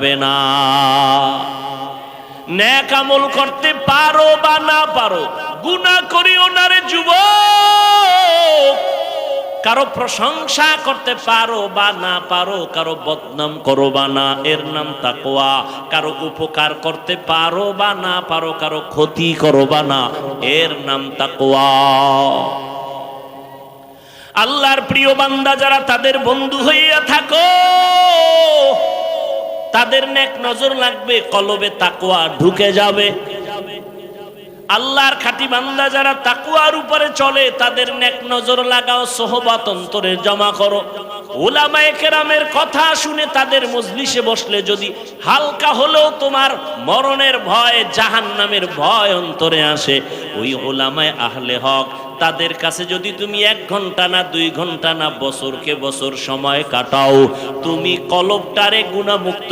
যাবে না। নেক আমল করতে পারো বা না পারো, গুনাহ করিও না রে যুবক। কারো প্রশংসা করতে পারো বা না পারো, কারো বদনাম করো বা না, এর নাম তাকওয়া। কারো উপকার করতে পারো বা না পারো, কারো ক্ষতি করো বা না, এর নাম তাকওয়া। আল্লাহর প্রিয় বান্দা যারা, তাদের বন্ধু হইয়া থাকো, তাদের নেক নজর লাগবে, কলবে তাকওয়া ঢুকে যাবে। আল্লাহর খাঁটি বান্দা যারা তাকওয়ার উপরে চলে, তাদের নেক নজর লাগাও, সোহবত অন্তরে জমা করো। উলামায়ে কেরামের কথা শুনে তাদের মজলিসে বসলে যদি হালকা হলেও তোমার মরণের ভয়, জাহান্নামের ভয় অন্তরে আসে, ওই উলামায়ে আহলে হক তাদের কাছে যদি তুমি 1 ঘন্টা না 2 ঘন্টা না বছরকে বছর সময় কাটাও, তুমি কলবটারে গুনাহমুক্ত